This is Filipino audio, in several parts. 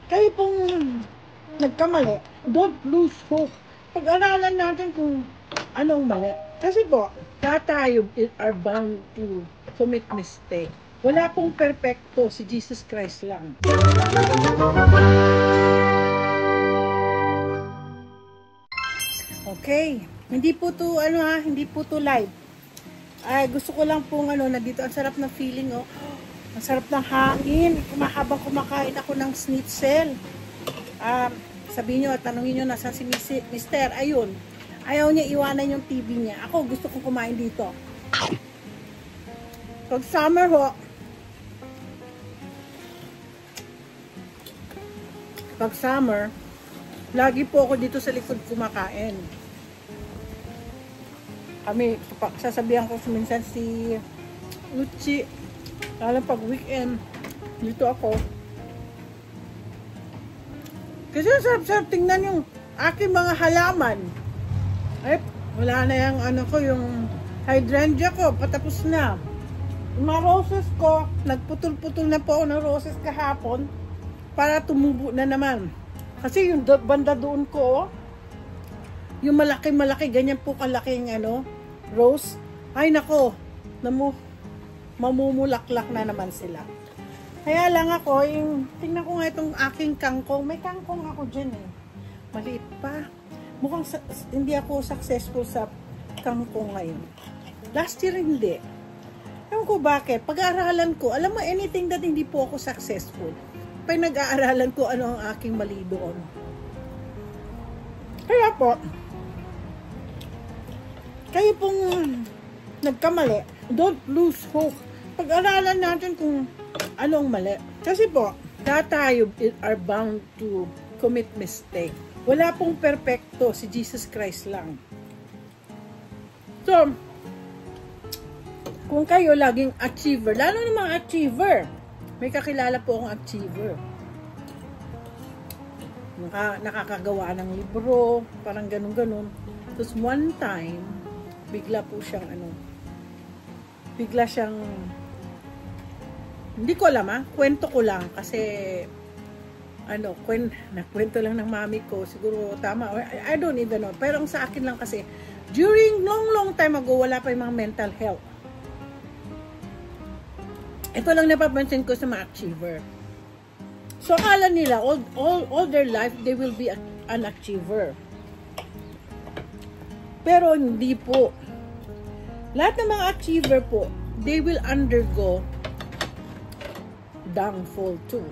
Kayo pong nagkamali, don't lose hope. Pag-aralan natin kung anong mali. Kasi po, tayo are bound to commit mistake. Wala pong perfecto, si Jesus Christ lang. Okay, hindi po to hindi po to live. Ay, gusto ko lang pong nandito ang sarap ng feeling, oh. Ang sarap ng hangin. Habang kumakain ako ng schnitzel. Sabihin nyo at tanongin nyo nasa si Mister. Ayun. Ayaw niya iwanan yung TV niya. Ako gusto kong kumain dito. Pag summer ho, lagi po ako dito sa likod kumakain. Kami, sasabihan ko minsan si Uchi, lalo pag weekend, dito ako. Kasi sarap-sarap tingnan yung aking mga halaman. Ay, wala na yung yung hydrangea ko, patapos na. Yung mga roses ko, nagputol-putol na po ako ng roses kahapon para tumubo na naman. Kasi yung banda doon ko, yung malaki-malaki, ganyan po kalaking rose. Ay nako, mamumulaklak na naman sila. Kaya lang ako, tingnan ko nga itong aking kangkong. May kangkong ako dyan eh. Maliit pa. Mukhang hindi ako successful sa kangkong ngayon. Last year hindi. Ewan ko bakit. Pag-aaralan ko, alam mo, anything that hindi po ako successful. Pag nag-aaralan ko ano ang aking mali doon. Kaya po, kayo pong nagkamali, don't lose hope. Pag-aralan natin kung anong mali. Kasi po, tayo are bound to commit mistake. Wala pong perfecto, si Jesus Christ lang. So, kung kayo laging achiever, lalo na mga achiever, may kakilala po akong achiever. Nakakagawa ng libro, parang ganun-ganun. Tapos one time, bigla siyang hindi ko alam kwento ko lang kasi nakwento lang ng mami ko, siguro tama, I don't even know, pero sa akin lang kasi during long time ago, wala pa yung mga mental health. Ito lang napapansin ko sa mga achiever. So akala nila all their life they will be an achiever. Pero hindi po. Lahat ng mga achiever po, they will undergo downfall too.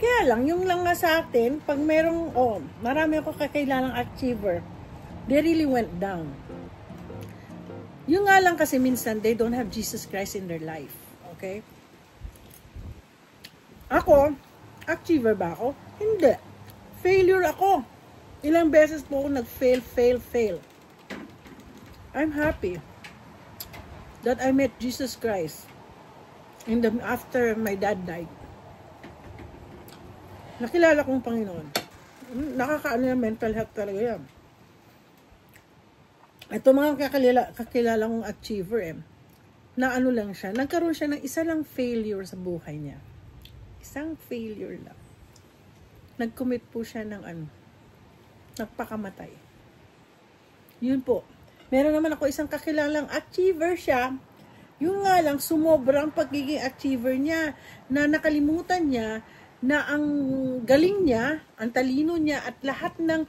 Kaya lang, yung lang nga sa atin, pag marami ako kakilalang achiever, they really went down. Yung nga lang kasi minsan, they don't have Jesus Christ in their life. Okay? Ako, achiever ba ako? Hindi. Failure ako. Ilang beses po ako nag-fail. I'm happy that I met Jesus Christ after my dad died. Nakilala kong Panginoon. Nakakaano yung mental health talaga yan. Ito mga kakilala kong achiever na lang siya, nagkaroon siya ng isa lang failure sa buhay niya. Isang failure lang. Nag-commit po siya ng nagpakamatay. Yun po. Meron naman ako isang kakilalang achiever siya. Yung nga lang, sumobrang pagiging achiever niya na nakalimutan niya na ang galing niya, ang talino niya at lahat ng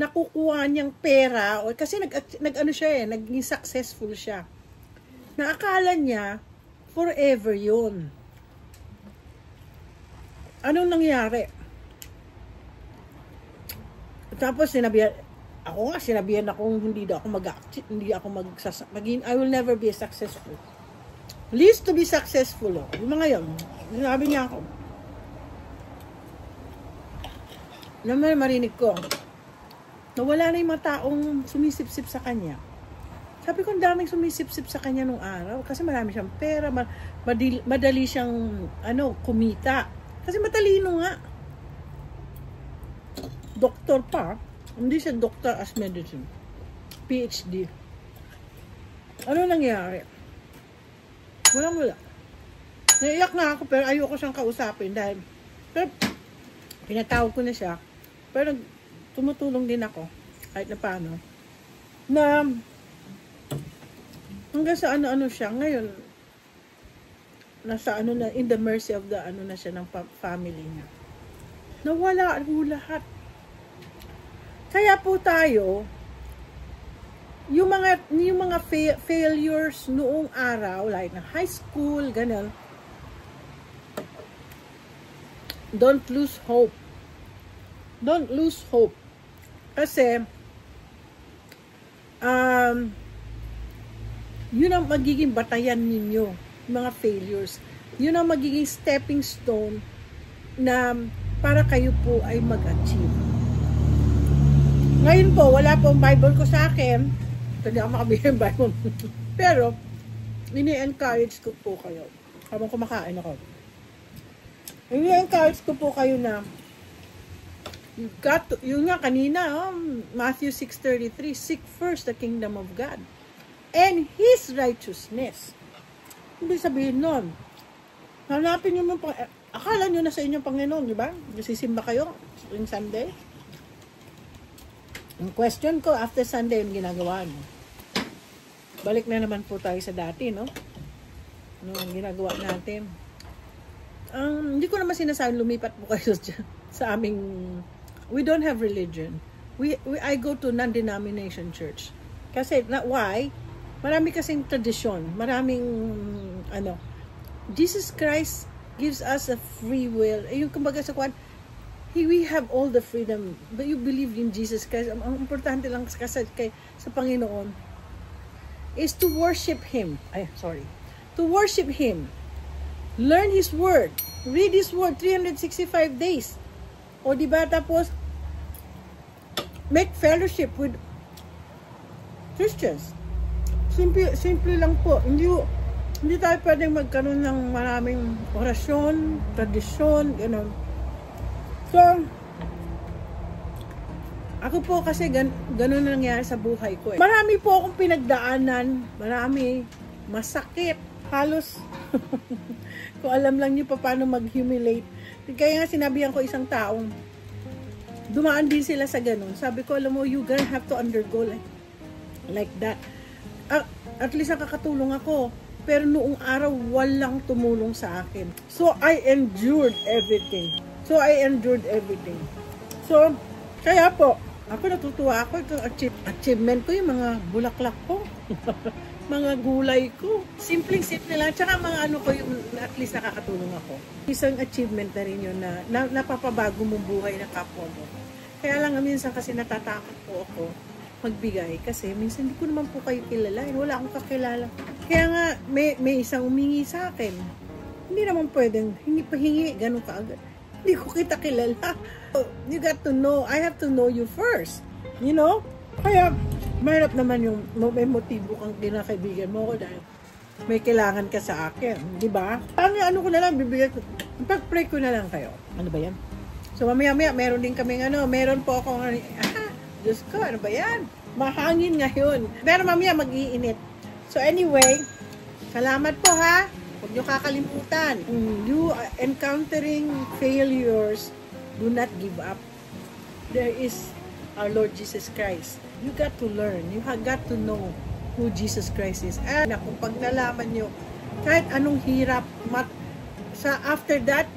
nakukuha niyang pera kasi naging successful siya. Naakala niya forever 'yun. Anong nangyari? Tapos sinabihan akong hindi I will never be successful. Least to be successful. Yung mga yun, sinabi niya ako. Naman marinig ko, nawala na yung mga taong sumisip-sip sa kanya. Sabi ko, ang daming sumisip-sip sa kanya nung araw. Kasi marami siyang pera, madali siyang kumita. Kasi matalino nga. Doktor pa. Hindi siya doctor as medicine. PhD. Ano nangyari? Wala. Naiyak nga ako pero ayoko siyang kausapin dahil pinatawag ko na siya. Pero tumutulong din ako, kahit na paano. Na, hanggang sa ano-ano siya. Ngayon, nasa ano na, in the mercy of the ano na siya ng family niya. Nawala po lahat. Kaya po tayo, yung mga failures noong araw, like na high school, ganun, don't lose hope. Don't lose hope. Kasi, yun ang magiging batayan ninyo, mga failures. Yun ang magiging stepping stone na para kayo po ay mag-achieve. Ngayon po, wala pong Bible ko sa akin. Hindi ako makabili ng Bible. Pero, ini-encourage ko po kayo. Habang kumakain ako. Ini-encourage ko po kayo na yun nga kanina, Matthew 6:33, seek first the kingdom of God and His righteousness. Ibig sabihin nun, hanapin nyo mo, akala nyo na sa inyong Panginoon, di ba? Sisimba kayo yung Sunday. Ang question ko, after Sunday, yung ginagawa nyo. Balik na naman po tayo sa dati, no? Ano ang ginagawa natin? Hindi ko naman sinasabi, lumipat po kayo sa aming, we don't have religion. I go to non-denomination church. Kasi, why? Marami kasing tradisyon. Maraming, Jesus Christ gives us a free will. Yung kumbaga sa kwan, we have all the freedom. But you believe in Jesus Christ. Ang importante lang sa Panginoon is to worship Him. To worship Him. Learn His Word. Read His Word 365 days. O diba, tapos make fellowship with Christians. Simple lang po. Hindi tayo pwedeng magkaroon ng maraming orasyon, tradisyon, gano'n. So, ako po kasi gano'n na nangyari sa buhay ko. Marami po akong pinagdaanan, marami, masakit, halos, kung alam lang niyo pa paano mag-humiliate. Kaya nga sinabihan ko isang taong, dumaan din sila sa gano'n. Sabi ko, alam mo, you gonna have to undergo like that. At least nakakatulong ako. Pero noong araw, walang tumulong sa akin. So, I endured everything. So, kaya po, ako natutuwa ako. Achievement ko yung mga bulaklak ko. Mga gulay ko. Simple lang. Tsaka mga ano ko yung at least nakakatulong ako. Isang achievement na rin yun na napapabago mong buhay ng kapwa mo. Kaya lang minsan kasi natatakot po ako magbigay kasi minsan hindi ko naman po kayo kilala. Wala akong kakilala. Kaya nga may isang umingi sa akin. Hindi naman pwedeng hingi ganun kaagad. Hindi ko kita kilala. You got to know. I have to know you first. You know? Kaya mahirap naman yung may motibo kang kinakaibigan mo ko dahil may kailangan ka sa akin. Di ba? Ano ko na lang, bibigay ko. Pag-pray ko na lang kayo. Ano ba yan? So mamaya meron din kaming meron po akong Diyos ko, ano ba yan? Mahangin ngayon. Pero mamaya mag-iinit. So anyway, salamat po ha. Huwag niyo kakalimutan. You are encountering failures, do not give up. There is our Lord Jesus Christ. You got to learn. You have got to know who Jesus Christ is. And kung pag nalaman nyo, kahit anong hirap, after that,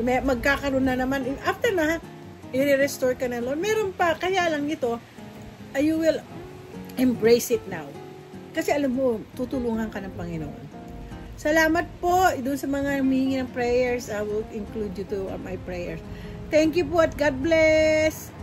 magkakaroon na naman. After na, i-restore ka na Lord. Meron pa, kaya lang ito, you will embrace it now. Kasi alam mo, tutulungan ka ng Panginoon. Salamat po doon sa mga humingi ng prayers. I will include you to my prayers. Thank you po at God bless.